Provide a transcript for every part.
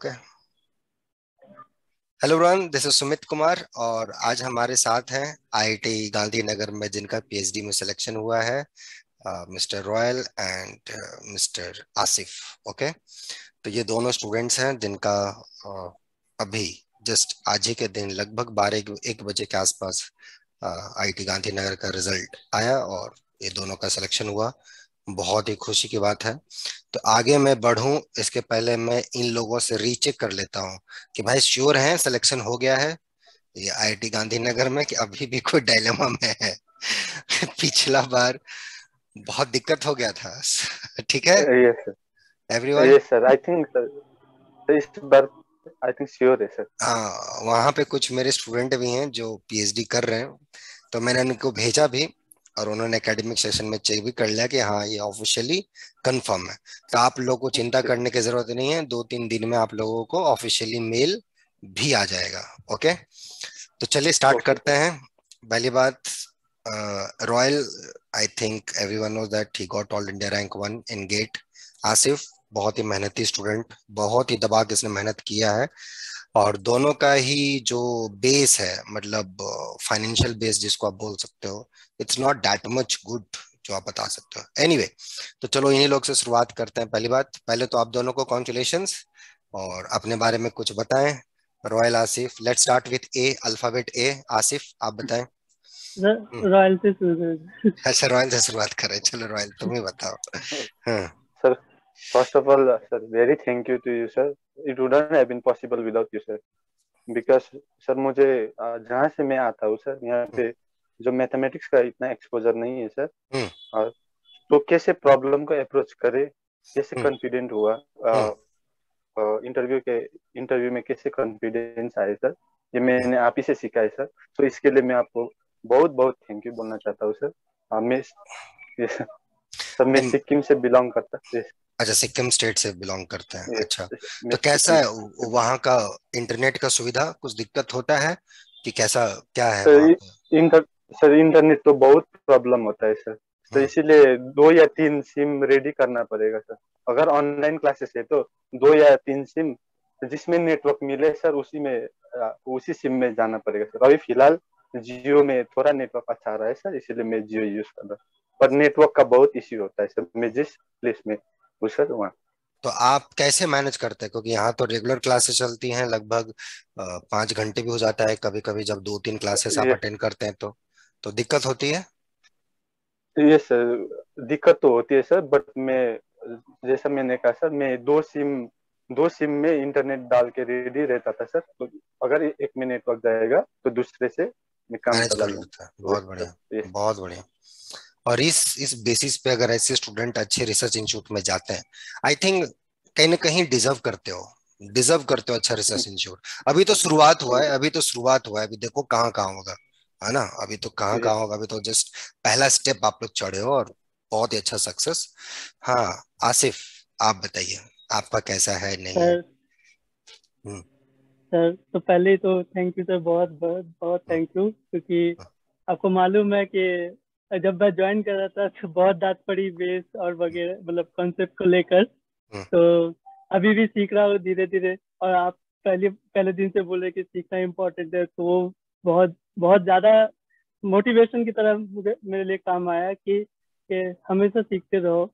Okay. Hello everyone, this is Sumit Kumar और आज हमारे साथ हैं आईआईटी गांधीनगर में जिनका पीएचडी में सिलेक्शन हुआ है, mister royal and mister Asif. Okay, तो ये दोनों स्टूडेंट्स हैं जिनका अभी जस्ट आज ही के दिन लगभग 12-1 बजे के आसपास आईआईटी गांधीनगर का रिजल्ट आया और ये दोनों का सिलेक्शन हुआ। बहुत ही खुशी की बात है। तो आगे मैं बढ़ूं इसके पहले मैं इन लोगों से रीचेक कर लेता हूं कि भाई श्योर हैं सिलेक्शन हो गया है ये आईआईटी गांधीनगर में, कि अभी भी कोई डायलेमा में है। पिछला बार बहुत दिक्कत हो गया था। ठीक है yes sir. Everyone? Yes sir, I think sir इस बार आई थिंक श्योर है सर। हाँ, वहाँ पे कुछ मेरे स्टूडेंट भी हैं जो पीएचडी कर रहे हैं, तो मैंने उनको भेजा भी और उन्होंने एकेडमिक सेशन में चेक भी कर लिया कि हाँ ये ऑफिशियली कंफर्म है। तो आप लोगों को चिंता ओके करने की जरूरत नहीं है, 2-3 दिन में आप लोगों को ऑफिशियली मेल भी आ जाएगा। ओके, तो चलिए स्टार्ट ओके करते सर। हैं। पहली बात, Royal, I think everyone knows that he got all India rank 1 in GATE. Asif बहुत ही मेहनती स्टूडेंट, बहुत ही दबा के इसने मेहनत किया है और दोनों का ही जो बेस है, मतलब फाइनेंशियल बेस जिसको आप बोल सकते हो, it's not that much good जो आप बता सकते हो। एनीवे तो चलो इन्हीं लोग से शुरुआत करते हैं। पहली बात, पहले तो आप दोनों को कॉन्ग्रेचुलेशंस और अपने बारे में कुछ बताएं। Royal, Asif, let's start with A, alphabet ए। आसिफ आप बताएं। हम्म, रॉयल से शुरू। अच्छा रॉयल से शुरुआत करें, चलो रॉयल तुम ही बताओ। हाँ। Sir, first of all sir, very thank you to you sir. It wouldn't have been possible without you sir, because sir मुझे जहाँ से मैं आता हूँ सर, यहाँ हम्म। पे जो मैथमेटिक्स का इतना एक्सपोजर नहीं है सर। हम्म। और तो कैसे प्रॉब्लम को अप्रोच करे, कैसे हम्म। कॉन्फिडेंट हुआ हम्म। इंटरव्यू के इंटरव्यू में, कैसे कॉन्फिडेंस आए सर, ये हम्म। मैंने आप ही से सीखा है सर। तो इसके लिए मैं आपको बहुत बहुत थैंक यू बोलना चाहता हूँ सर। मैं ये सर, मैं नहीं, सिक्किम से बिलोंग करता। यस। अच्छा सिक्किम स्टेट से बिलोंग करते हैं, अच्छा। यस, मैं तो कैसा सिक्किम है से। वहाँ का इंटरनेट का सुविधा? कुछ दिक्कत होता है कि कैसा क्या है सर वहाँ पे? इंटर सर, इंटरनेट तो बहुत प्रॉब्लम होता है सर। तो हम्म। इसीलिए 2 या 3 सिम रेडी करना पड़ेगा सर। अगर ऑनलाइन क्लासेस है तो 2 या 3 सिम, जिसमें नेटवर्क मिले सर, उसी सिम में जाना पड़ेगा सर। अभी फिलहाल जियो में थोड़ा नेटवर्क अच्छा आ रहा है सर, इसीलिए मैं जियो यूज कर रहा हूँ। पर नेटवर्क का बहुत इश्यू होता है सर, मैं जिस प्लेस में हूँ सर वहाँ। तो आप कैसे मैनेज करते हैं, क्योंकि यहाँ तो रेगुलर क्लासेस चलती हैं लगभग 5 घंटे भी हो जाता है कभी कभी, जब 2-3 क्लासेस आप ये अटेंड करते हैं तो दिक्कत होती है। ये सर, दिक्कत तो होती है सर, बट मैं, जैसा मैंने कहा सर, मैं 2 सिम में इंटरनेट डाल के रेडी रहता था सर। तो अगर एक में नेटवर्क जाएगा तो दूसरे से मैं काम मैनेज चला कर लूँ। लेता है, वही बहुत सर। बढ़िया। ये बहुत बढ़िया। और इस बेसिस पे अगर ऐसे स्टूडेंट अच्छे रिसर्च इंस्टीट्यूट में जाते हैं, आई थिंक कहीं ना कहीं डिजर्व करते हो अच्छा रिसर्च इंस्टीट्यूट। अभी तो शुरुआत हुआ है, अभी देखो कहाँ कहाँ होगा, है ना? अभी तो कहाँ ये कहाँ होगा, अभी तो जस्ट पहला स्टेप आप लोग चढ़े हो और बहुत ही अच्छा सक्सेस। हाँ, आसिफ आप बताइए, आपका कैसा है नहीं है? सर हम्म। सर, तो पहले तो थैंक यू सर, बहुत बहुत बहुत हम्म। थैंक यू, क्योंकि आपको मालूम है कि जब मैं ज्वाइन कर रहा था तो बहुत डांट पड़ी बेस और वगैरह, मतलब कॉन्सेप्ट को लेकर। हम्म। तो अभी भी सीख रहा हूँ धीरे धीरे। और आप पहले पहले दिन से बोले कि सीखना इम्पोर्टेंट है, तो वो बहुत बहुत ज्यादा मोटिवेशन की तरह मुझे मेरे लिए काम आया कि हमेशा सीखते रहो।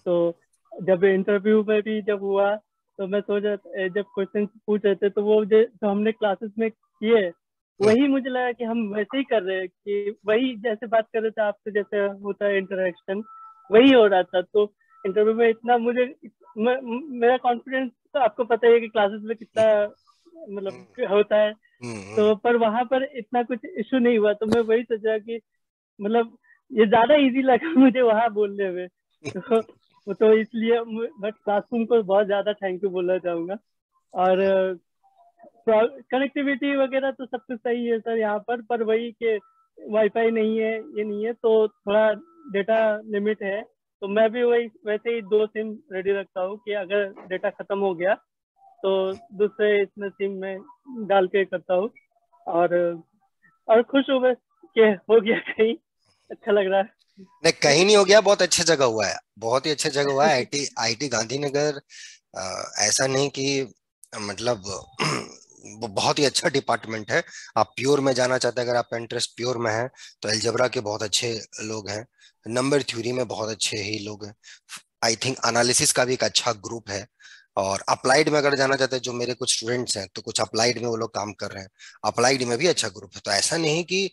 तो जब इंटरव्यू में भी जब हुआ, तो मैं सोच रहा था, जब क्वेश्चन पूछ रहे थे, तो वो जो हमने क्लासेस में किए, हम्म। वही मुझे लगा कि हम वैसे ही कर रहे हैं, कि वही जैसे बात कर रहे थे आपसे, जैसे होता है इंटरेक्शन, वही हो रहा था। तो इंटरव्यू में इतना मुझे मेरा कॉन्फिडेंस, तो आपको पता ही है कि क्लासेस में कितना मतलब हम्म। होता है। हम्म। हम्म। तो पर वहां पर इतना कुछ इशू नहीं हुआ, तो मैं वही सोचा कि मतलब ये ज्यादा इजी लगा मुझे वहां बोलने में। तो वो तो इसलिए, बट क्लासरूम को बहुत ज्यादा थैंक यू बोलना चाहूंगा। और कनेक्टिविटी वगैरह तो सब कुछ सही है सर यहाँ पर वही कि वाईफाई नहीं है, ये नहीं है, तो थोड़ा डेटा लिमिट है। तो मैं भी वही वैसे ही 2 सिम रेडी रखता हूँ कि अगर डेटा खत्म हो गया तो दूसरे इसमें सिम में डाल के करता हूँ। और खुश हूँ बस कि हो गया कहीं, अच्छा लग रहा नहीं, है। कहीं नहीं हो गया, बहुत अच्छी जगह हुआ है, बहुत ही अच्छी जगह हुआ है आईटी आईटी गांधीनगर। ऐसा नहीं कि मतलब वो बहुत ही अच्छा डिपार्टमेंट है। आप प्योर में जाना चाहते हैं, अगर आपका इंटरेस्ट प्योर में है तो अलजेब्रा के बहुत अच्छे लोग हैं, नंबर थ्योरी में बहुत अच्छे ही लोग हैं, आई थिंक एनालिसिस का भी एक अच्छा ग्रुप है। और अप्लाइड में अगर जाना चाहते हैं, जो मेरे कुछ स्टूडेंट्स हैं तो कुछ अप्लाइड में वो लोग काम कर रहे हैं, अप्लाइड में भी अच्छा ग्रुप है। तो ऐसा नहीं कि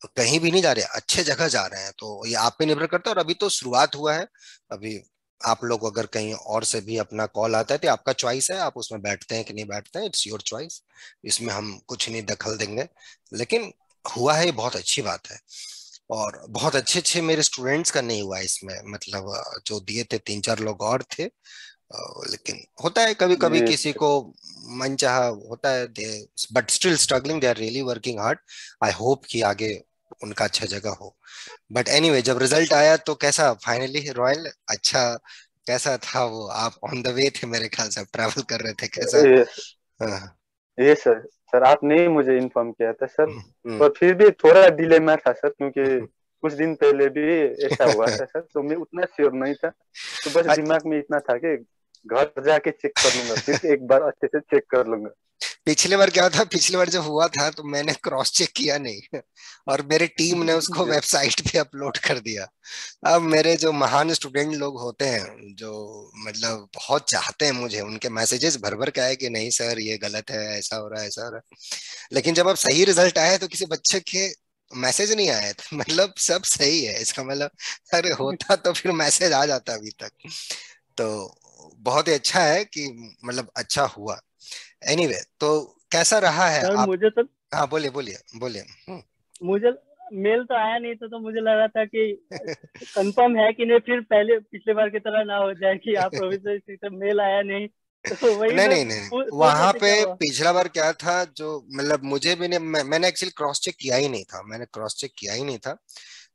कहीं भी नहीं जा रहे, अच्छे जगह जा रहे हैं। तो ये आप पे निर्भर करता है, और अभी तो शुरुआत हुआ है। अभी आप लोग अगर कहीं और से भी अपना कॉल आता है तो आपका चॉइस है, आप उसमें बैठते हैं कि नहीं बैठते हैं, इट्स योर चॉइस। इसमें हम कुछ नहीं दखल देंगे। लेकिन हुआ है, ये बहुत अच्छी बात है। और बहुत अच्छे अच्छे मेरे स्टूडेंट्स का नहीं हुआ इसमें, मतलब जो दिए थे तीन चार लोग और थे। लेकिन होता है कभी कभी जी किसी को मन चाहा होता है, they but still struggling, they are really working hard. I hope कि आगे उनका अच्छा जगह हो। बट एनीवे, जब रिजल्ट आया तो कैसा फाइनली रॉयल, अच्छा कैसा था वो? आप ऑन द वे थे मेरे ख्याल से, आप ट्रैवल कर रहे थे, कैसा? ये हाँ, ये सर, सर आपने ही मुझे इन्फॉर्म किया था सर। हम्म, पर फिर भी थोड़ा डिलेमा था सर, क्योंकि कुछ दिन पहले भी ऐसा हुआ था सर, तो मैं उतना श्योर नहीं था। तो बस दिमाग में इतना था कि घर जाके चेक कर लूंगा, फिर एक बार अच्छे से चेक कर लूंगा। पिछले बार क्या था, पिछले बार जब हुआ था तो मैंने क्रॉस चेक किया नहीं और मेरी टीम ने उसको जी वेबसाइट पे अपलोड कर दिया। अब मेरे जो महान स्टूडेंट लोग होते हैं, जो मतलब बहुत चाहते हैं मुझे, उनके मैसेजेस भर भर के आए कि नहीं सर ये गलत है, ऐसा हो रहा है, ऐसा हो रहा है। लेकिन जब अब सही रिजल्ट आया तो किसी बच्चे के मैसेज नहीं आए थे, मतलब सब सही है इसका मतलब। अरे होता तो फिर मैसेज आ जाता अभी तक। तो बहुत ही अच्छा है कि मतलब अच्छा हुआ। एनीवे तो कैसा रहा है सर आप? मुझे तो हाँ बोलिए बोलिए बोलिए। मुझे मेल तो आया नहीं था, तो मुझे लगा था कि कंफर्म है कि नहीं, फिर पहले पिछले बार की तरह ना हो जाए कि आप प्रोविजनल से मेल आया नहीं। तो वही नहीं मैं नहीं नहीं, सोच रहा वहां था पे क्या हुआ। पिछला बार क्या था, जो मतलब मुझे भी नहीं, मैंने एक्चुअली क्रॉस चेक किया ही नहीं था, मैंने क्रॉस चेक किया ही नहीं था।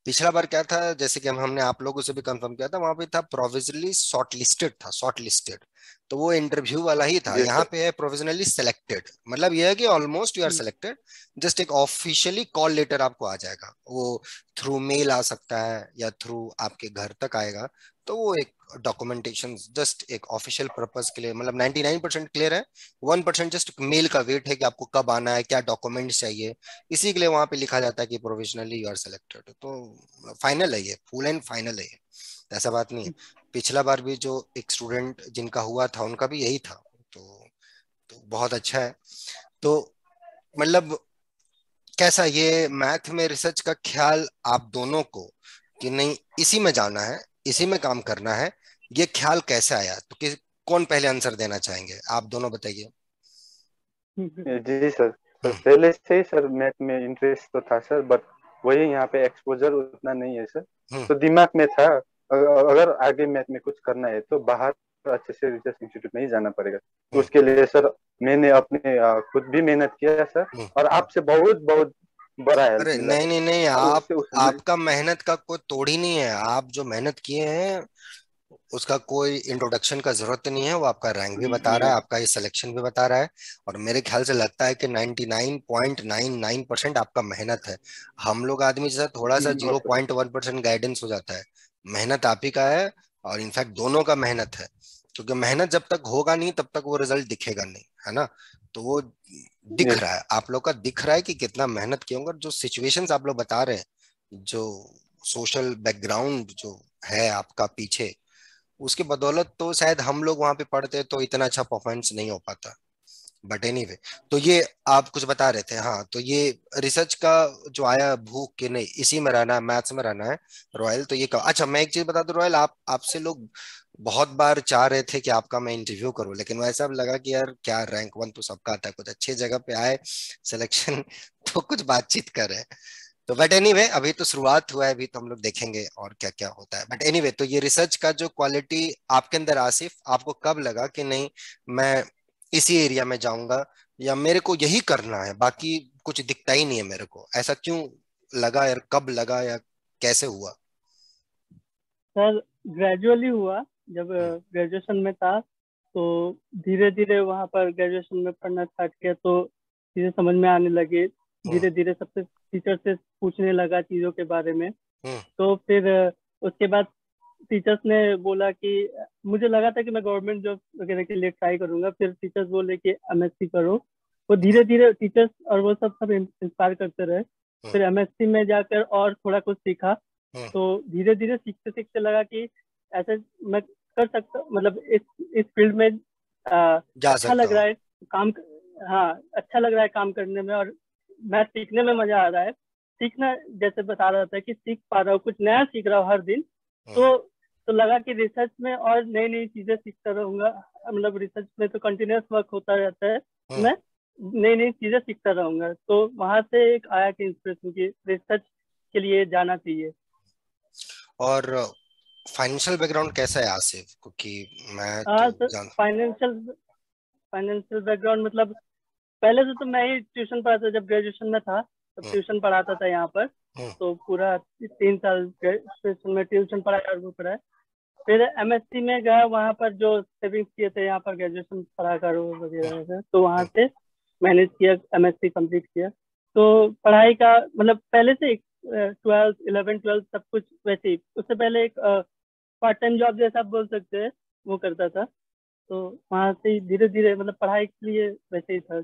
पिछला बार क्या था, जैसे कि हमने आप लोगों से भी कंफर्म किया था, वहां पे था प्रोविजनली शॉर्ट लिस्टेड, था शॉर्ट लिस्टेड। तो वो इंटरव्यू वाला ही था। जी यहाँ सर। पे है प्रोविजनली सिलेक्टेड, मतलब ये है कि almost you are hmm, selected. Just एक ऑफिशियली कॉल लेटर आपको आ जाएगा, वो थ्रू मेल आ सकता है या थ्रू आपके घर तक आएगा। तो वो एक डॉक्यूमेंटेशन, जस्ट एक ऑफिशियल पर्पस के लिए, मतलब 99% क्लियर है। 1% जस्ट मेल का वेट है कि आपको कब आना है, क्या डॉक्यूमेंट्स चाहिए। इसी के लिए वहां पे लिखा जाता है कि प्रोविजनली यू आर सिलेक्टेड। तो फाइनल है ये, फुल एंड फाइनल है ये, ऐसा बात नहीं है। पिछला बार भी जो एक स्टूडेंट जिनका हुआ था उनका भी यही था। तो बहुत अच्छा है। तो मतलब कैसा ये मैथ में रिसर्च का ख्याल आप दोनों को, कि नहीं इसी में जाना है, इसी में काम करना है, ये ख्याल कैसे आया? तो कौन पहले आंसर देना चाहेंगे, आप दोनों बताइए। जी सर, सर हम्म, पहले से ही सर मैथ में इंटरेस्ट तो था सर, बट वही यहाँ पे एक्सपोजर उतना नहीं है सर। हम्म, तो दिमाग में था, अगर आगे मैथ में कुछ करना है तो बाहर अच्छे से रिसर्च इंस्टीट्यूट में ही जाना पड़ेगा। तो हम्म, उसके लिए सर मैंने अपने खुद भी मेहनत किया सर, हम्म। और आपसे बहुत बहुत बड़ा हेल्प अरे मिला नहीं है। नहीं नहीं, और आप उससे उसमें आपका मेहनत का कोई तोड़ ही नहीं है। आप जो मेहनत किए हैं उसका कोई इंट्रोडक्शन का जरूरत नहीं है। वो आपका रैंक भी बता रहा है, आपका ये सिलेक्शन भी बता रहा है। और मेरे ख्याल से लगता है कि 99.99% आपका मेहनत है। हम लोग आदमी जैसा थोड़ा सा और सर। 0.1% गाइडेंस हो जाता है। मेहनत आप ही का है, और इनफैक्ट दोनों का मेहनत है। क्योंकि मेहनत जब तक होगा नहीं तब तक वो रिजल्ट दिखेगा नहीं, है ना? तो वो दिख यस। रहा है, आप लोग का दिख रहा है कि कितना मेहनत किए होंगे। और जो सिचुएशंस आप लोग बता रहे हैं, जो सोशल बैकग्राउंड जो है आपका पीछे, उसके बदौलत तो शायद हम लोग वहां पे पढ़ते तो इतना अच्छा परफॉर्मेंस नहीं हो पाता। बट एनीवे, तो ये आप कुछ बता रहे थे। हाँ, तो ये रिसर्च का जो आया भूख के नहीं इसी में रहना है, मैथ्स में रहना है रॉयल, तो ये अच्छा मैं एक चीज बता दूं रॉयल, आप आपसे लोग बहुत बार चाह रहे थे कि आपका मैं इंटरव्यू करूं, लेकिन वैसा अब लगा कि यार क्या, रैंक वन तो सबका आता है, कुछ अच्छी जगह पे आए सिलेक्शन तो कुछ बातचीत करें। तो बट एनीवे, अभी तो शुरुआत हुआ है, अभी तो हम लोग देखेंगे और क्या क्या होता है। बट एनीवे, तो ये रिसर्च का जो क्वालिटी आपके अंदर, आसिफ आपको कब लगा कि नहीं मैं इसी एरिया में जाऊंगा, या मेरे को यही करना है, बाकी कुछ दिखता ही नहीं है मेरे को, ऐसा क्यों लगा यार, कब लगा या कैसे हुआ? सर ग्रेजुअली हुआ, जब हम्म, ग्रेजुएशन में था। तो धीरे धीरे वहाँ पर ग्रेजुएशन में पढ़ना स्टार्ट किया, तो चीज़ें समझ में आने लगी। हम्म, धीरे धीरे सबसे टीचर से पूछने लगा चीज़ों के बारे में। हम्म, तो फिर उसके बाद टीचर्स ने बोला कि मुझे लगा था कि मैं गवर्नमेंट जॉब वगैरह के लिए ट्राई करूंगा, फिर टीचर्स बोले कि एमएससी करो। वो धीरे धीरे टीचर्स और वो सब इंस्पायर करते रहे। फिर एमएससी में जाकर और थोड़ा कुछ सीखा, तो धीरे धीरे सीखते सीखते लगा कि ऐसे मैं कर सकता, मतलब इस फील्ड में जा अच्छा सकता लग रहा हूँ। है काम। हाँ, अच्छा लग रहा है काम करने में, और मैं सीखने में मजा आ रहा है। सीखना, जैसे बता रहा था कि सीख पा रहा हूँ, कुछ नया सीख रहा हूँ हर दिन। तो तो लगा कि रिसर्च में और नई नई चीजें सीखता रहूंगा। मतलब रिसर्च में तो कंटिन्यूअस वर्क होता रहता है, तो मैं नई नई चीजें सीखता रहूंगा। तो वहां से एक आया कि इंस्पिरेशन की रिसर्च के लिए जाना चाहिए। और फाइनेंशियल बैकग्राउंड कैसा है आसिफ? क्योंकि मैं हाँ तो सर, जान। फाइनेंशियल फाइनेंशियल बैकग्राउंड मतलब पहले से तो मैं ही ट्यूशन पढ़ाता, जब ग्रेजुएशन में था तब हम्म, ट्यूशन पढ़ाता था यहाँ पर। हम्म, तो पूरा 3 साल ग्रेजुएशन में ट्यूशन पढ़ाया और वो पढ़ाया। फिर एमएससी में गया, वहाँ पर जो सेविंग्स किए थे यहाँ पर ग्रेजुएशन पढ़ाकर वगैरह से, तो वहाँ हम्म, से मैनेज किया, एमएससी कंप्लीट किया। तो पढ़ाई का मतलब पहले से एक 12 11 12 सब कुछ वैसे ही, उससे पहले एक पार्ट टाइम जॉब जैसा आप बोल सकते हैं वो करता था। तो वहां से ही धीरे धीरे मतलब पढ़ाई के लिए वैसे ही था।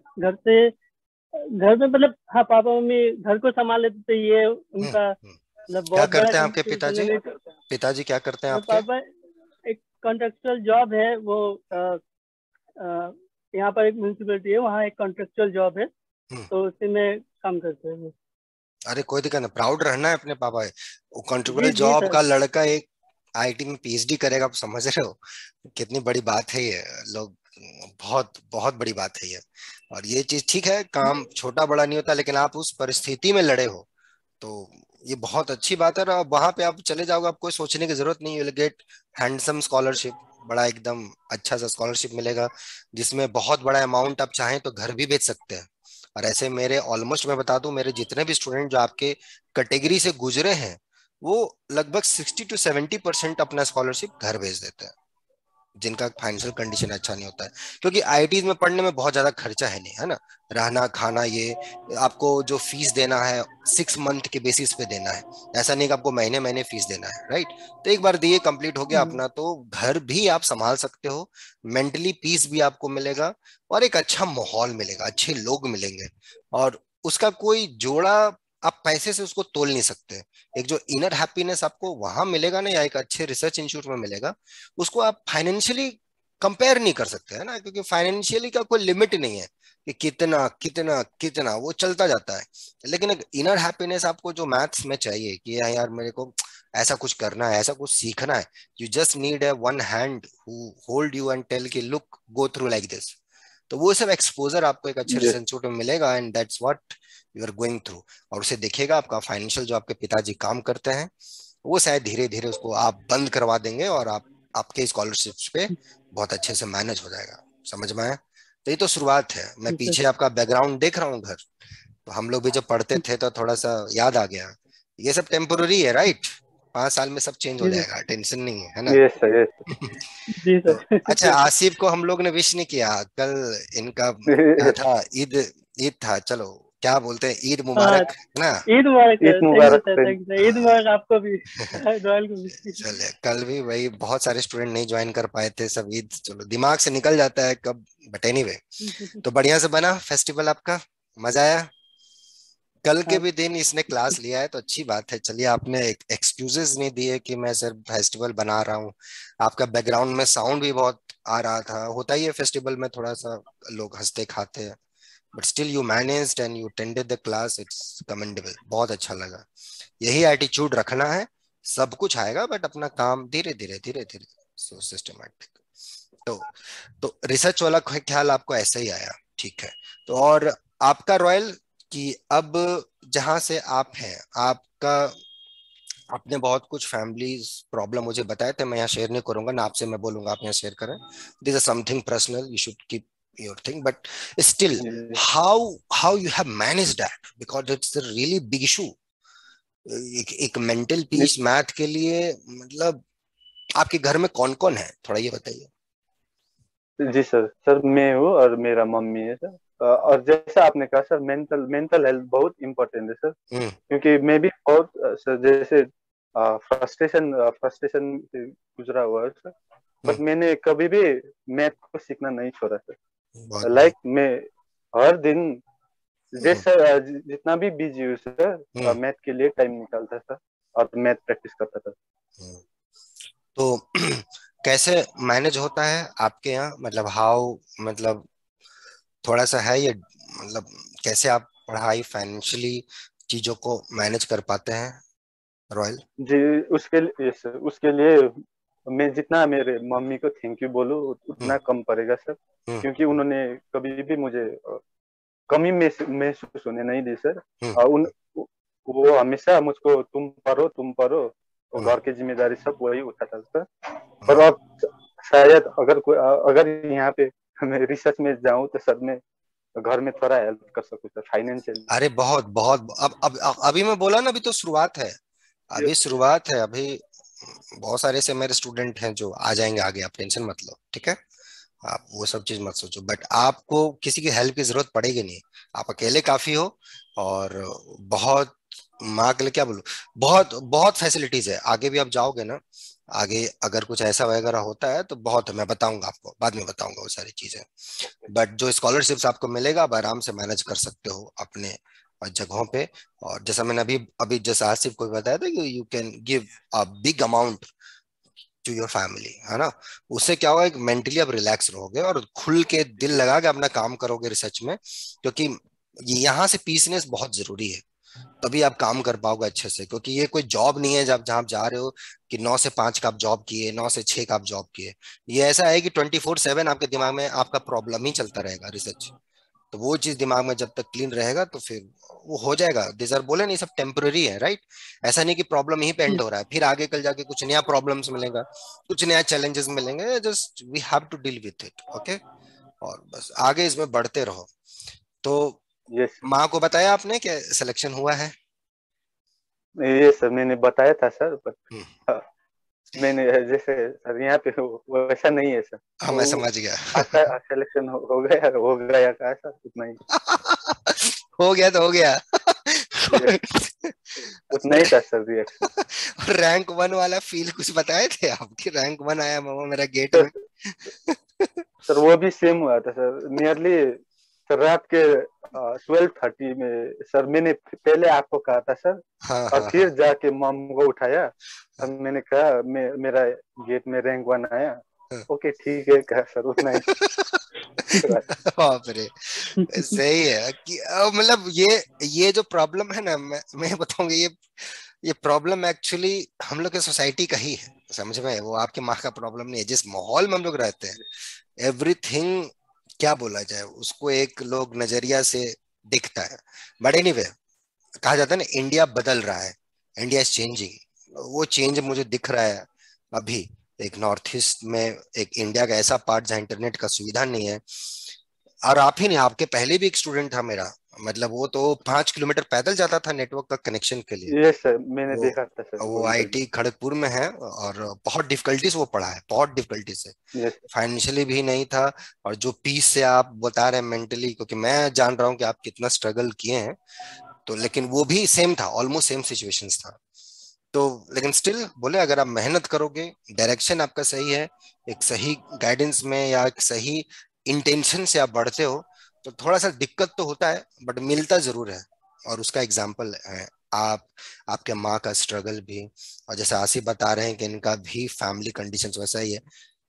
घर में मतलब हाँ, पापा मम्मी घर को संभाल लेते थे, ये उनका हम्म। मतलब क्या बहुत बड़ा करते हैं आपके कंट्रीब्यूशन है। पिताजी? लेकिन पिताजी क्या करते हैं मेरे आपके? पापा एक कॉन्ट्रेक्चुअल जॉब है, वो अ, यहाँ पर एक म्यूनसिपलिटी है, वहाँ एक कॉन्ट्रेक्चुअल जॉब है, हम्म। तो उसी में काम करते हैं वो। अरे कोई दिक्कत नहीं, प्राउड रहना है अपने पापा। वो जी कंट्रीब्यूटर जी जॉब सर। का लड़का एक आईटी में पीएचडी करेगा, आप समझ रहे हो कितनी बड़ी बात है ये? लोग, बहुत बहुत बड़ी बात है ये। और ये चीज ठीक है, काम छोटा बड़ा नहीं होता, लेकिन आप उस परिस्थिति में लड़े हो तो ये बहुत अच्छी बात है। और वहां पे आप चले जाओगे, आपको सोचने की जरूरत नहीं, you will get handsome scholarship. बड़ा एकदम अच्छा सा स्कॉलरशिप मिलेगा, जिसमें बहुत बड़ा अमाउंट आप चाहें तो घर भी बेच सकते हैं। और ऐसे मेरे ऑलमोस्ट, मैं बता दूं, मेरे जितने भी स्टूडेंट जो आपके कैटेगरी से गुजरे हैं, वो लगभग 60 to 70% अपना स्कॉलरशिप घर भेज देते हैं, जिनका फाइनेंशियल कंडीशन अच्छा नहीं होता है। क्योंकि आईआईटीज में पढ़ने में बहुत ज्यादा खर्चा है नहीं, है ना? रहना खाना, ये आपको जो फीस देना है 6 मंथ के बेसिस पे देना है। ऐसा नहीं कि आपको महीने महीने फीस देना है, राइट? तो एक बार दिए, कंप्लीट हो गया अपना, तो घर भी आप संभाल सकते हो, मेंटली पीस भी आपको मिलेगा, और एक अच्छा माहौल मिलेगा, अच्छे लोग मिलेंगे। और उसका कोई जोड़ा आप पैसे से उसको तोल नहीं सकते। एक जो इनर हैप्पीनेस आपको वहां मिलेगा ना, या एक अच्छे रिसर्च इंस्टीट्यूट में मिलेगा, उसको आप फाइनेंशियली कंपेयर नहीं कर सकते, है ना? क्योंकि फाइनेंशियली का कोई लिमिट नहीं है कि कितना कितना कितना, वो चलता जाता है। लेकिन एक इनर हैप्पीनेस आपको जो मैथ्स में चाहिए कि यार यार मेरे को ऐसा कुछ करना है, ऐसा कुछ सीखना है, you just need a one hand who hold you and tell कि look, go through like this. तो वो सब एक्सपोजर आपको एक अच्छे जी रिसर्च इंस्टीट्यूट में मिलेगा, and that's what you are going through. और उसे देखिएगा, आपका फाइनेंशियल जो आपके पिताजी काम करते हैं, वो शायद धीरे धीरे उसको आप बंद करवा देंगे, और आप आपके स्कॉलरशिप्स पे बहुत अच्छे से मैनेज हो जाएगा। समझ में आया? तो ये तो शुरुआत है। मैं जी सर। पीछे आपका बैकग्राउंड देख रहा हूँ घर, तो हम लोग भी जब पढ़ते थे तो थोड़ा सा याद आ गया। ये सब टेम्पोररी है, राइट? 5 साल में सब चेंज हो जी सर। जाएगा, टेंशन नहीं है, है ना? यस सर, यस जी तो अच्छा, सर। आसिफ को हम लोग ने विश नहीं किया कल। इनका क्या सर। था? ईद। ईद था, चलो क्या बोलते हैं, ईद हाँ, मुबारक, है ना? ईद मुबारक ईद सर, थैंक यू मुबारक sir, sir. Thank you sir, Eid हाँ। मुबारक आपको भी, रॉयल को भी। चले, कल भी वही, बहुत सारे स्टूडेंट नहीं ज्वाइन कर पाए थे, सब ईद, चलो दिमाग से निकल जाता है कब, बट एनीवे। तो बढ़िया से बना फेस्टिवल आपका? मजा आया? कल के हाँ। भी दिन इसने क्लास लिया है तो अच्छी बात है। चलिए, आपने एक्सक्यूजेस नहीं दिए कि मैं सिर्फ फेस्टिवल बना रहा हूँ। आपका बैकग्राउंड में साउंड भी बहुत आ रहा था, होता ही है फेस्टिवल में, थोड़ा सा लोग हंसते खाते हैं, but still you managed and you attended the class, it's commendable, बहुत अच्छा लगा। यही एटीट्यूड रखना है, सब कुछ आएगा, बट अपना काम धीरे धीरे धीरे धीरे, सो सिस्टमैटिक। तो तो रिसर्च वाला ख्याल आपको ऐसा ही आया, ठीक है। तो और आपका रॉयल, कि अब जहां से आप हैं, आपका, आपने बहुत कुछ फैमिलीज प्रॉब्लम मुझे बताए थे, मैं यहाँ शेयर नहीं करूंगा ना आपसे, मैं बोलूंगा आप यहाँ शेयर करें। This is something personal, you should keep your thing, but still, how how you have manage that, because it's a really big issue. एक मेंटल पीस मैथ के लिए, मतलब आपके घर में कौन कौन है, थोड़ा ये बताइए। जी सर, सर मैं हूँ और मेरा मम्मी है सर। और जैसा आपने कहा सर, मेंटल मेंटल हेल्थ बहुत इम्पोर्टेंट है सर। हम्म, क्योंकि मैं भी बहुत सर, जैसे फ्रस्ट्रेशन फ्रस्ट्रेशन गुजरा हुआ है सर। बट मैंने कभी भी मैथ को सीखना नहीं छोड़ा सर। लाइक मैं हर दिन जैसा जितना भी बिजी हूँ सर, मैथ के लिए टाइम निकालता था और मैथ प्रैक्टिस करता था। तो कैसे मैनेज होता है आपके यहाँ, मतलब हाउ, मतलब थोड़ा सा है ये, मतलब कैसे आप पढ़ाई फाइनेंशियली चीजों को मैनेज कर पाते हैं रॉयल? जी, उसके लिए सर, उसके लिए मैं जितना मेरे मम्मी को थैंक यू बोलूँ उतना कम पड़ेगा सर। क्योंकि उन्होंने कभी भी मुझे कमी महसूस होने नहीं दी सर। उन वो हमेशा मुझको तुम पढ़ो, और घर की जिम्मेदारी सब वही उठाता सर। पर अब शायद अगर यहाँ पे मैं रिसर्च में जाऊँ तो सर मैं घर में थोड़ा हेल्प कर सकूँ सर, फाइनेंशियल। अरे बहुत बहुत, अब अभी मैं बोला ना, अभी तो शुरुआत है, अभी शुरुआत है, अभी बहुत सारे से मेरे स्टूडेंट हैं जो आ जाएंगे आगे, आप टेंशन मत लो, ठीक है? आप वो सब चीज मत सोचो, बट आपको किसी की हेल्प की जरूरत पड़ेगी नहीं, आप अकेले काफी हो। और बहुत, माँ के लिए क्या बोलूं, बहुत बहुत फैसिलिटीज है, आगे भी आप जाओगे ना, आगे अगर कुछ ऐसा वगैरह होता है तो बहुत है, मैं बताऊंगा आपको, बाद में बताऊंगा वो सारी चीजें। बट जो स्कॉलरशिप्स आपको मिलेगा आप आराम से मैनेज कर सकते हो अपने जगहों पे। और जैसा मैंने अभी अभी जैसा आसिफ को बताया था कि you can give a big amount to your family, है ना? उससे क्या होगा, एक मेंटली आप रिलैक्स रहोगे और खुल के दिल लगा के अपना काम करोगे रिसर्च में, क्योंकि यहाँ से पीसनेस बहुत जरूरी है, तभी आप काम कर पाओगे अच्छे से। क्योंकि ये कोई जॉब नहीं है जब जहां आप जा रहे हो कि 9 से 5 का आप जॉब किए, 9 से 6 का आप जॉब किए। ये ऐसा है कि 24/7 आपके दिमाग में आपका प्रॉब्लम ही चलता रहेगा, रिसर्च। तो वो चीज दिमाग में जब तक क्लीन रहेगा तो फिर वो हो जाएगा। दिस आर बोले नहीं, सब टेम्पररी है, राइट? ऐसा नहीं कि प्रॉब्लम यहीं पे एंड हो रहा है, फिर आगे कल जाके कुछ नया प्रॉब्लम्स मिलेगा, कुछ नया चैलेंजेस मिलेंगे, just we have to deal with it, okay? और बस आगे इसमें बढ़ते रहो। तो यस माँ को बताया आपने कि सिलेक्शन हुआ है? ये सर मैंने बताया था सर, पर हम्म, मैंने जैसे सर यहाँ पे वैसा नहीं है सर। हाँ मैं वो समझ गया। आपका सिलेक्शन हो गया का सर, उतना ही। हो गया तो हो गया। Yes, उतना ही था सर रिएक्शन। रैंक 1 वाला फील कुछ बताए थे आपकी? रैंक 1 आया मामा मेरा गेट सर में। सर वो भी सेम हुआ था सर, नियरली सर रात के 12:30 में सर। मैंने पहले आपको कहा था सर, हाँ और हाँ हाँ फिर जाके मम को उठाया और मैंने कहा मेरा गेट में रैंक 1 आया। हाँ। ओके ठीक है कहा सर, उतना ही। बाप रे, सही है कि मतलब ये जो प्रॉब्लम है ना, मैं बताऊंगा, ये प्रॉब्लम एक्चुअली हम लोग के सोसाइटी का ही है, समझ में? वो आपके माँ का प्रॉब्लम नहीं है, जिस माहौल में हम लोग रहते हैं, एवरीथिंग, क्या बोला जाए उसको, एक लोग नजरिया से दिखता है। बट एनीवे, कहा जाता है ना, इंडिया बदल रहा है, इंडिया इज चेंजिंग। वो चेंज मुझे दिख रहा है अभी। एक नॉर्थ ईस्ट में, एक इंडिया का ऐसा पार्ट जहाँ इंटरनेट का सुविधा नहीं है। और आप ही नहीं, आपके पहले भी एक स्टूडेंट था मेरा, मतलब वो तो 5 किलोमीटर पैदल जाता था नेटवर्क का कनेक्शन के लिए। ये सर मैंने वो देखा था सर वो वो इंटरव्यू। आईटी खड़गपुर में है, और बहुत डिफिकल्टी से वो पढ़ा है, बहुत डिफिकल्टी से, यस फाइनेंशियली भी नहीं था। और जो पीस से आप बता रहे हैं मेंटली, क्योंकि मैं जान रहा हूँ कि आप कितना स्ट्रगल किए हैं, तो लेकिन वो भी सेम था, ऑलमोस्ट सेम सिचुएशंस था। तो लेकिन स्टिल बोले, अगर आप मेहनत करोगे, डायरेक्शन आपका सही है, एक सही गाइडेंस में या एक सही इंटेंशन से आप बढ़ते हो, तो थोड़ा सा दिक्कत तो होता है बट मिलता जरूर है। और उसका एग्जाम्पल है आप, आपके माँ का स्ट्रगल भी, और जैसे आसिफ बता रहे हैं कि इनका भी फैमिली कंडीशंस वैसा ही है।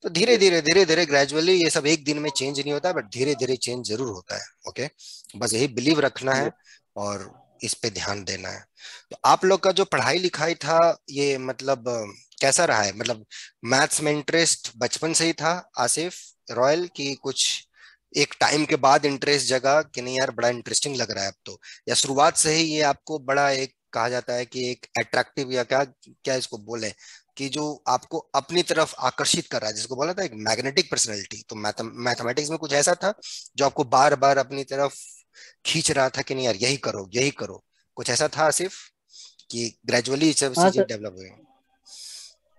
तो यस धीरे धीरे ग्रेजुअली, ये सब एक दिन में चेंज नहीं होता, बट धीरे धीरे चेंज जरूर होता है, ओके? बस यही बिलीव रखना है यस। और इस पे ध्यान देना है। तो आप लोग का जो पढ़ाई लिखाई था, ये मतलब कैसा रहा है? मतलब मैथ्स में इंटरेस्ट बचपन से ही था आसिफ, रॉयल, की कुछ एक टाइम के बाद इंटरेस्ट जगा कि नहीं यार बड़ा इंटरेस्टिंग लग रहा है अब तो, या शुरुआत से ही ये आपको बड़ा, एक कहा जाता है कि एक अट्रैक्टिव, या क्या क्या इसको बोले, कि जो आपको अपनी तरफ आकर्षित कर रहा है, जिसको बोला था एक मैग्नेटिक पर्सनैलिटी, तो मैथमेटिक्स में कुछ ऐसा था जो आपको बार बार अपनी तरफ खींच रहा था कि नहीं यार यही करो यही करो? कुछ ऐसा था आसिफ कि ग्रेजुअली सब हाँ चीजें सर, डेवलप हुई?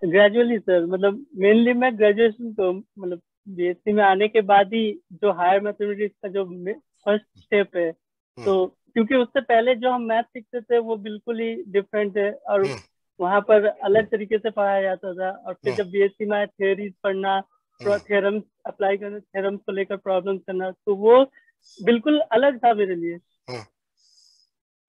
ग्रेजुअली सर, मतलब मेनली मैं ग्रेजुएशन तो मतलब बीएससी में आने के बाद ही जो हायर मैथमेटिक्स का जो फर्स्ट स्टेप है, हम्म तो क्योंकि उससे पहले जो हम मैथ सीखते थे वो बिल्कुल ही डिफरेंट है। और हम्म वहां पर अलग तरीके से पढ़ाया जाता था, और फिर जब बीएससी में थ्योरीज पढ़ना, थ्योरम्स अप्लाई करना, थ्योरम्स को लेकर प्रॉब्लम्स करना, तो वो बिल्कुल अलग था मेरे लिए,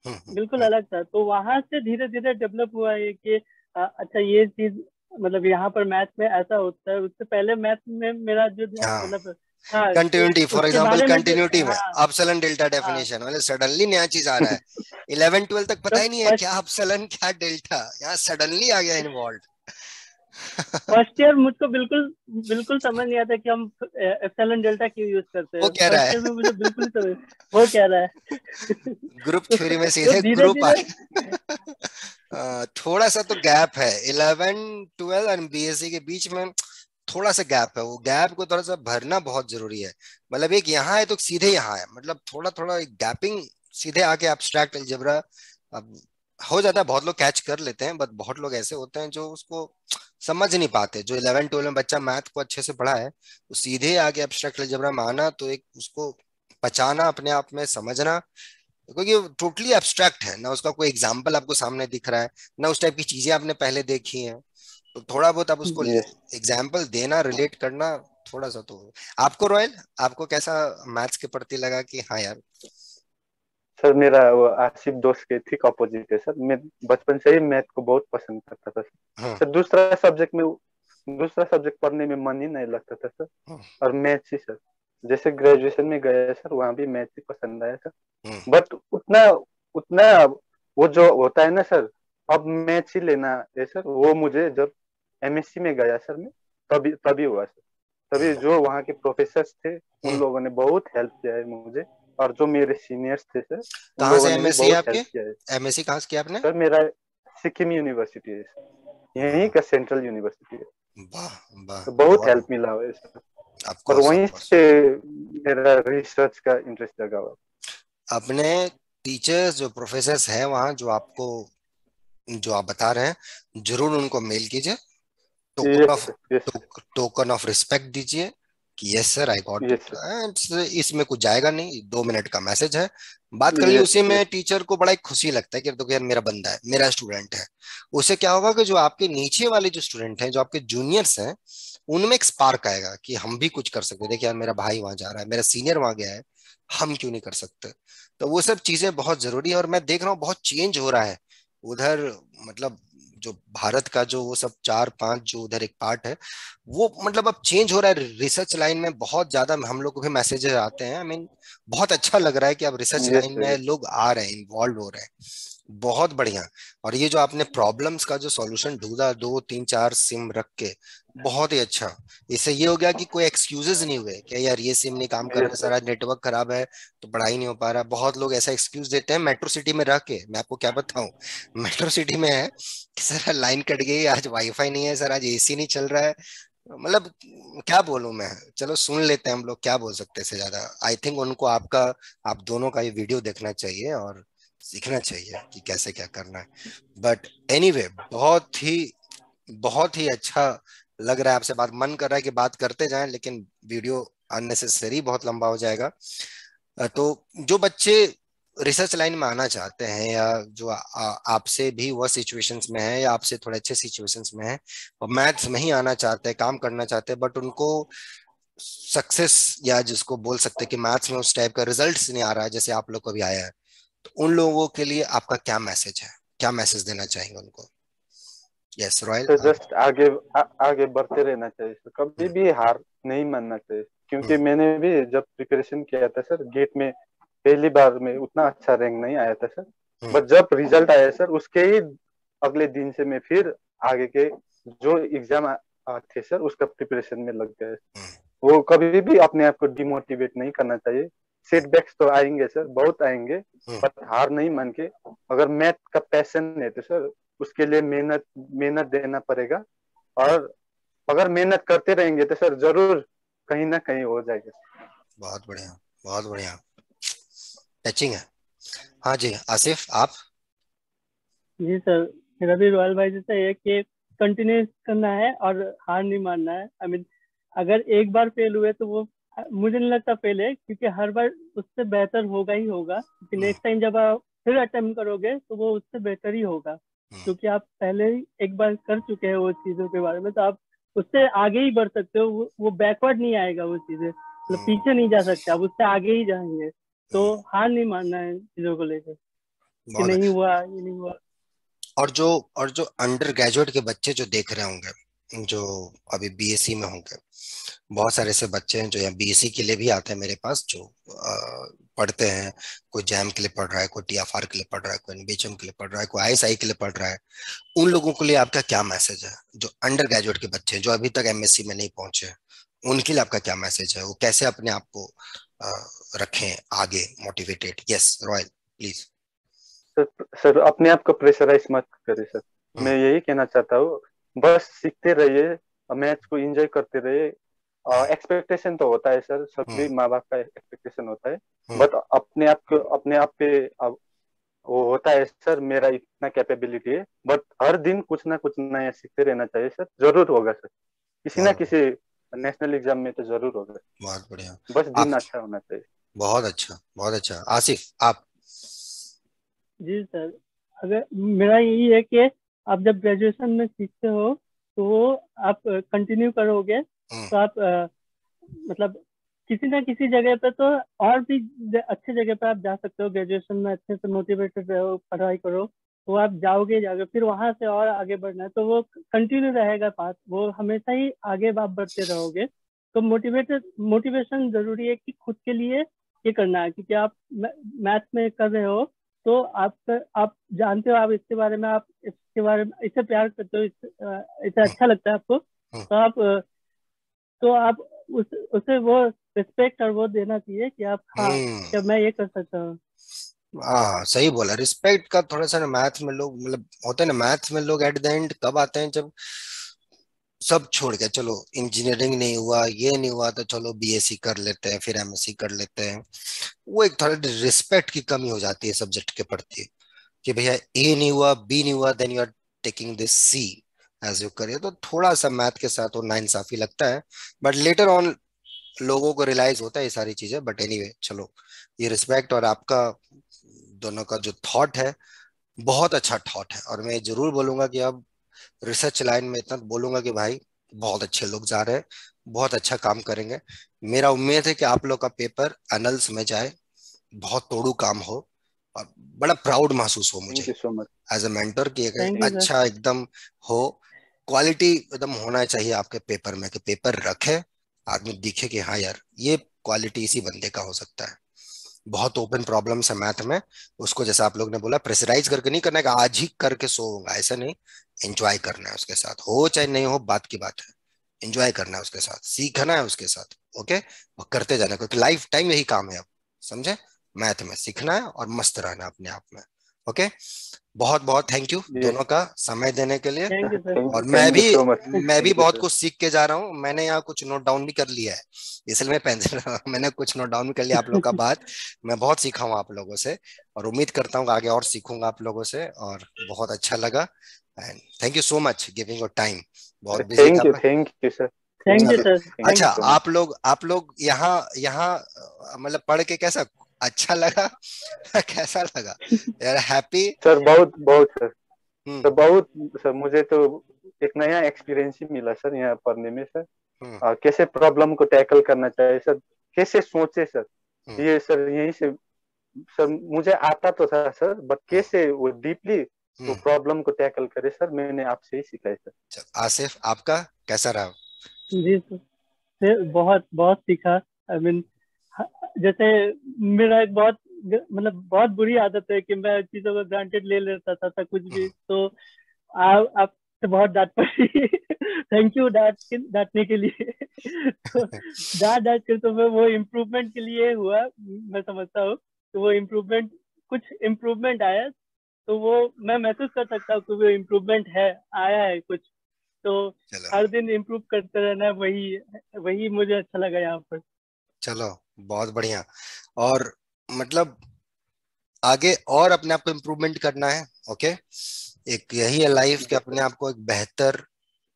बिल्कुल अलग था। तो वहां से धीरे धीरे डेवलप हुआ है कि अच्छा ये चीज मतलब यहाँ पर मैथ में ऐसा होता है। उससे पहले मैथ में मेरा जो मतलब था कंटिन्यूटी, फॉर उसके एग्जांपल बारे में जो कंटिन्यूटी में अपसलन डेल्टा हाँ डेफिनेशन, मतलब सडनली नया चीज आ रहा है। 11 12 तक पता तो ही नहीं है क्या अपसलन क्या डेल्टा, यहाँ सडनली आ गया इन्वॉल्व। फर्स्ट ईयर मुझको बिल्कुल बिल्कुल समझ नहीं आता कि हम एप्सिलॉन डेल्टा क्यों यूज करते वो हैं। कह रहा फर्स्ट ईयर में है मुझे बिल्कुल ही समझ, वो कह रहा है ग्रुप थ्योरी में तो सीधे धीरे ग्रुप आ धीरे थोड़ा सा तो गैप है 11 12 और बीएससी के बीच में, थोड़ा सा गैप है। वो गैप को थोड़ा सा भरना बहुत जरूरी है। मतलब एक यहाँ है तो सीधे यहाँ है, मतलब थोड़ा थोड़ा गैपिंग, सीधे आके एब्स्ट्रैक्ट अलजेब्रा अब हो जाता है। बहुत लोग कैच कर लेते हैं, बट बहुत लोग ऐसे होते हैं जो उसको समझ नहीं पाते। जो 11 12 में बच्चा मैथ को अच्छे से पढ़ा है, वो सीधे आके एब्स्ट्रैक्ट अलजेब्रा में आना, तो एक उसको पचाना, अपने आप में समझना, क्योंकि टोटली एब्स्ट्रैक्ट है ना। उसका कोई एग्जाम्पल आपको सामने दिख रहा है ना, उस टाइप की चीजें आपने पहले देखी हैं। तो थोड़ा बहुत आप उसको यस एग्जाम्पल देना, रिलेट करना, थोड़ा सा तो। आपको रॉयल, आपको कैसा मैथ्स के प्रति लगा कि हाँ यार? सर, मेरा वो आसिफ दोस्त के ठीक अपोजिट है सर। मैं बचपन से ही मैथ को बहुत पसंद करता था हाँ, सर। दूसरा सब्जेक्ट पढ़ने में मन ही नहीं लगता था सर। हाँ, और मैथ्स ही सर। जैसे ग्रेजुएशन में गया सर, वहाँ भी मैथ्स ही पसंद आया सर। हाँ, बट उतना उतना वो जो होता है ना सर, अब मैथ्स ही लेना है सर, वो मुझे जब एमएससी में गया सर मैं, तभी तभी हुआ सर। तभी हाँ। जो वहाँ के प्रोफेसर थे, उन लोगों ने बहुत हेल्प किया है मुझे। और जो मेरे सीनियर्स थे सर, उन कहाँ लोगों से ने भी एमएससी है बहुत आपके? हेल्प किया है एमएससी कहाँ से किया आपने? सर। मेरा सिक्किम यूनिवर्सिटी है सर, यहीं वाह, का सेंट्रल यूनिवर्सिटी है। वाह, वाह, तो बहुत बहुत। हेल्प मिला हुआ है सर। और ऑफकोर्स, वहीं ऑफकोर्स। से मेरा रिसर्च का इंटरेस्ट जगा हुआ। अपने टीचर्स जो प्रोफेसर्स हैं वहाँ, जो आपको, जो आप बता रहे हैं, जरूर उनको मेल कीजिए। Token yes of, sir, yes sir, token of respect दीजिए कि yes sir I got yes sir, it. इसमें कुछ जाएगा नहीं, 2 मिनट का मैसेज है, बात कर ली। यस उसी में यस टीचर को बड़ा एक खुशी लगता है कि देखो यार मेरा बंदा है, मेरा स्टूडेंट है। उससे क्या होगा कि जो आपके नीचे वाले जो स्टूडेंट हैं, जो आपके जूनियर्स हैं, उनमें एक स्पार्क आएगा कि हम भी कुछ कर सकते हैं। देखिए यार मेरा भाई वहां जा रहा है, मेरा सीनियर वहां गया है, हम क्यों नहीं कर सकते? तो वो सब चीजें बहुत जरूरी है। और मैं देख रहा हूँ बहुत चेंज हो रहा है उधर। मतलब जो भारत का जो वो सब 4 5 जो उधर एक पार्ट है, वो मतलब अब चेंज हो रहा है। रिसर्च लाइन में बहुत ज्यादा हम लोग को भी मैसेजेस आते हैं। आई मीन बहुत अच्छा लग रहा है कि अब रिसर्च यस लाइन सर, में लोग आ रहे हैं, इन्वॉल्व हो रहे हैं। बहुत बढ़िया। और ये जो आपने प्रॉब्लम्स का जो सॉल्यूशन ढूंढा, 2 3 4 सिम रख के, बहुत ही अच्छा। इससे ये हो गया कि कोई एक्सक्यूजेस नहीं हुए कि यार ये सिम नहीं काम कर रहा है यस सर, सर, आज नेटवर्क खराब है तो पढ़ाई नहीं हो पा रहा। बहुत लोग ऐसा एक्सक्यूज देते हैं मेट्रो सिटी में रह के। मैं आपको क्या बताऊं, मेट्रो सिटी में है कि सर लाइन कट गई, आज वाईफाई नहीं है सर, आज एसी नहीं चल रहा है। मतलब क्या बोलूं मैं। चलो सुन लेते हैं हम लोग, क्या बोल सकते हैं इससे ज्यादा। आई थिंक उनको आपका, आप दोनों का ये वीडियो देखना चाहिए और सीखना चाहिए कि कैसे क्या करना है। बट एनीवे बहुत ही अच्छा लग रहा है आपसे बात। मन कर रहा है कि बात करते जाएं, लेकिन वीडियो अननेसेसरी बहुत लंबा हो जाएगा। तो जो बच्चे रिसर्च लाइन में आना चाहते हैं, या जो आपसे भी वह सिचुएशंस में है, या आपसे थोड़े अच्छे सिचुएशंस में है, और मैथ्स में ही आना चाहते हैं, काम करना चाहते हैं, बट उनको सक्सेस, या जिसको बोल सकते हैं कि मैथ्स में उस टाइप का रिजल्ट्स नहीं आ रहा है जैसे आप लोग को भी आया है, तो उन लोगों के लिए आपका क्या मैसेज है? क्या मैसेज देना चाहेंगे उनको? यस रॉयल, तो आप। जस्ट आगे बढ़ते रहना चाहिए सर, कभी भी हार नहीं मानना चाहिए। क्योंकि हम्म, मैंने भी जब प्रिपरेशन किया था सर, गेट में पहली बार में उतना अच्छा रैंक नहीं आया था सर। हम्म, बट जब रिजल्ट आया सर, उसके ही अगले दिन से मैं फिर आगे के जो एग्जाम थे सर, उसका प्रिपरेशन में लग गया। हम्म, वो कभी भी अपने आप को डिमोटिवेट नहीं करना चाहिए। सेटबैक्स तो आएंगे सर, बहुत आएंगे। हम्म, पर हार नहीं मान के, अगर मैथ का पैशन है तो सर उसके लिए मेहनत मेहनत देना पड़ेगा। हम्म। और अगर मेहनत करते रहेंगे तो सर जरूर कहीं ना कहीं हो जाएगा। बहुत बढ़िया, बहुत बढ़िया, टचिंग है। हाँ जी आसिफ, आप। जी सर, मेरा भी रॉयल भाई जैसा है कि कंटिन्यू करना है और हार नहीं मानना है। आई मीन अगर एक बार फेल हुए तो वो मुझे नहीं लगता फेल है, क्योंकि हर बार उससे बेहतर होगा ही होगा। क्योंकि हम्म, नेक्स्ट टाइम जब आप फिर अटेम्प्ट करोगे तो वो उससे बेहतर ही होगा। क्योंकि आप पहले ही एक बार कर चुके हैं वो चीजों के बारे में, तो आप उससे आगे ही बढ़ सकते हो। वो बैकवर्ड नहीं आएगा, वो चीजें मतलब पीछे नहीं जा सकते, आप उससे आगे ही जाएंगे। तो हार नहीं मानना है चीजों को लेकर कि बहुत। नहीं हुआ, ये नहीं हुआ। और जो अंडर ग्रेजुएट के बच्चे जो देख रहे होंगे, जो अभी बीएससी में होंगे, बहुत सारे ऐसे बच्चे हैं जो यहाँ बीएससी के लिए भी आते हैं मेरे पास, जो पढ़ते हैं। कोई जैम के लिए पढ़ रहा है, कोई टीएफआर के लिए पढ़ रहा है, कोई एनबीएचएम के लिए पढ़ रहा है, कोई आईएसआई के लिए पढ़ रहा है। उन लोगों के लिए आपका क्या मैसेज है? जो अंडर ग्रेजुएट के बच्चे हैं, जो अभी तक एमएससी में नहीं पहुंचे हैं, उनके लिए आपका क्या मैसेज है? वो कैसे अपने आप को रखें आगे motivated? Yes royal, please. Sir sir अपने आप को प्रेशराइज मत करिए सर, मैं यही कहना चाहता हूँ। बस सीखते रहिए, मैथ्स को एंजॉय करते रहिए। एक्सपेक्टेशन तो होता है सर, सभी माँ बाप का एक्सपेक्टेशन होता है, बट अपने आप पे वो होता है सर, मेरा इतना कैपेबिलिटी है। बट हर दिन कुछ ना कुछ नया सीखते रहना चाहिए सर, जरूर होगा सर, किसी ना किसी नेशनल एग्जाम में तो जरूर होगा। बहुत बढ़िया। बस दिन आप, अच्छा होना चाहिए। बहुत अच्छा, बहुत अच्छा। आसिफ आप? जी सर, अगर मेरा यही है कि आप जब ग्रेजुएशन में सीखते हो तो वो आप कंटिन्यू करोगे तो आप मतलब किसी ना किसी जगह पे तो और भी अच्छे जगह पे आप जा सकते हो। ग्रेजुएशन में अच्छे से मोटिवेटेड रहो, पढ़ाई करो, तो आप जाओगे जाओगे, फिर वहां से और आगे बढ़ना है तो वो कंटिन्यू रहेगा पाथ, वो हमेशा ही आगे आप बढ़ते रहोगे। तो मोटिवेशन जरूरी है कि खुद के लिए ये करना है, क्योंकि आप मैथ में कर रहे हो तो आप जानते हो, आप इसके बारे में, आप इसके बारे में इससे प्यार करते हो, इसे अच्छा लगता है आपको, तो आप उसे वो रिस्पेक्ट और वो देना चाहिए कि आप, हाँ जब मैं ये कर सकता हूँ। हाँ सही बोला। रिस्पेक्ट का थोड़ा सा ना मैथ में लोग, मतलब होते हैं ना मैथ में लोग, एट द एंड कब आते हैं? जब सब छोड़ के, चलो इंजीनियरिंग नहीं हुआ, ये नहीं हुआ, तो चलो बीएससी कर लेते हैं, फिर एमएससी कर लेते हैं। वो एक थोड़ा रिस्पेक्ट की कमी हो जाती है सब्जेक्ट के प्रति, कि भैया ए नहीं हुआ, बी नहीं हुआ, then you are taking this C as you career. तो थोड़ा सा मैथ के साथ वो नाइंसाफी लगता है, बट लेटर ऑन लोगों को रियलाइज होता है ये सारी चीजें। बट एनीवे चलो, ये रिस्पेक्ट और आपका दोनों का जो थॉट है, बहुत अच्छा थॉट है। और मैं जरूर बोलूंगा कि अब रिसर्च लाइन में इतना बोलूंगा कि भाई बहुत अच्छे लोग जा रहे हैं, बहुत अच्छा काम करेंगे। मेरा उम्मीद है कि आप लोग का पेपर एनल्स में जाए, बहुत तोड़ू काम हो, और बड़ा प्राउड महसूस हो मुझे thank you so much. As a mentor कि एक थैंक यू सर। अच्छा एकदम हो, क्वालिटी एकदम होना चाहिए आपके पेपर में, कि पेपर रखे आदमी दिखे कि हाँ यार ये क्वालिटी इसी बंदे का हो सकता है। बहुत ओपन प्रॉब्लम्स है मैथ में, उसको जैसा आप लोग ने बोला प्रेशराइज करके नहीं करना है कि आज ही करके सो होगा, ऐसा नहीं। एंजॉय करना है उसके साथ, हो चाहे नहीं हो बात की बात है। एंजॉय करना है उसके साथ, सीखना है उसके साथ। ओके, और करते जाना, क्योंकि लाइफ टाइम यही काम है अब, समझे? मैथ में सीखना है और मस्त रहना अपने आप में। ओके, बहुत बहुत थैंक यू यस, दोनों का समय देने के लिए। Thank you sir. और थैंक यू सो मच। मैं भी थैंक यू बहुत सर। कुछ सीख के जा रहा हूँ। मैंने यहाँ कुछ नोट डाउन भी कर लिया है, इसलिए मैं पेंसिल मैंने कुछ नोट डाउन भी कर लिया आप लोग का बात। मैं बहुत सीखा हूँ आप लोगों से, और उम्मीद करता हूँ आगे और सीखूंगा आप लोगों से, और बहुत अच्छा लगा। And thank you so much giving your time. बहुत बिजी था मैं। Thank you sir. Thank you thank you, sir. Thank अच्छा, यू थैंक सो मच। आप लोग यहाँ यहाँ मतलब पढ़ के कैसा, अच्छा लगा? कैसा लगा यार? हैप्पी? सर बहुत बहुत सर, हम्म। सर बहुत सर, मुझे तो एक नया एक्सपीरियंस ही मिला सर यहाँ पढ़ने में सर। हम्म। कैसे प्रॉब्लम को टैकल करना चाहिए सर, कैसे सोचे सर, हम्म। ये सर यही से सर मुझे आता तो था सर, बट हम्म। कैसे वो डीपली वो हम्म। प्रॉब्लम को टैकल करे सर, मैंने आपसे ही सीखा है सर। चल, आसिफ आपका कैसा रहा? जी सर, बहुत बहुत सीखा। आई मीन, जैसे मेरा एक बहुत मतलब बहुत बुरी आदत है कि मैं चीजों को ग्रांटेड ले लेता था कुछ भी, तो आपसे बहुत डांट पड़ी। थैंक यू डांटने के लिए। तो डांट डांट कर तो मैं वो इम्प्रूवमेंट के लिए हुआ, मैं समझता हूँ। तो वो इम्प्रूवमेंट, कुछ इम्प्रूवमेंट आया, तो वो मैं महसूस कर सकता हूँ कि वो इम्प्रूवमेंट है, आया है कुछ। तो चलो, हर दिन इम्प्रूव करते रहना, वही वही मुझे अच्छा लगा यहाँ पर। चलो बहुत बढ़िया। और मतलब आगे और अपने आप को इम्प्रूवमेंट करना है। ओके, एक यही है लाइफ, कि अपने आप को एक बेहतर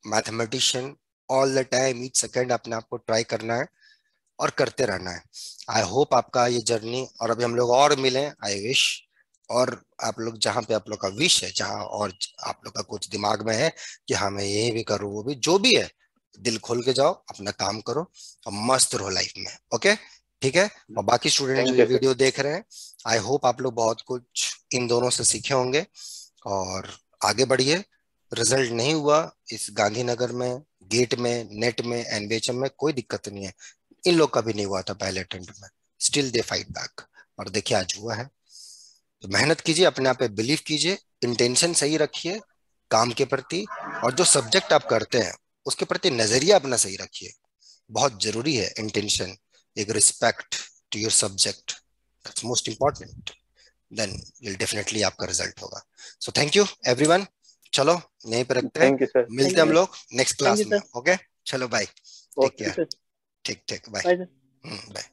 mathematician all the time, each second अपने आप को ट्राई करना है और करते रहना है। आई होप आपका ये जर्नी, और अभी हम लोग और मिलें, आई विश, और आप लोग जहाँ पे आप लोग का विश है, जहाँ और आप लोग का कुछ दिमाग में है कि हाँ मैं ये भी करूँ वो भी, जो भी है, दिल खोल के जाओ, अपना काम करो और मस्त रहो लाइफ में। ओके, ठीक है। और बाकी स्टूडेंट जो थैंक ये यू सर। वीडियो देख रहे हैं, आई होप आप लोग बहुत कुछ इन दोनों से सीखे होंगे और आगे बढ़िए। रिजल्ट नहीं हुआ इस गांधीनगर में, गेट में, नेट में, एनबीएचएम में, कोई दिक्कत नहीं है। इन लोग का भी नहीं हुआ था पहले अटेम्प्ट में, स्टिल दे फाइट बैक, और देखिए आज हुआ है। तो मेहनत कीजिए, अपने आप पे बिलीव कीजिए, इंटेंशन सही रखिए काम के प्रति, और जो सब्जेक्ट आप करते हैं उसके प्रति नजरिया अपना सही रखिए। बहुत जरूरी है इंटेंशन, एक respect to your subject, that's most important. Then will definitely आपका रिजल्ट होगा। So thank you everyone. चलो यहीं पे रखते हैं, थैंक यू सर। मिलते थैंक हैं हम यू। लोग नेक्स्ट थैंक क्लास यू में। सर। ओके, चलो बाय, टेक ओके। केयर। ठीक ठीक, बाय। Bye sir. बाय।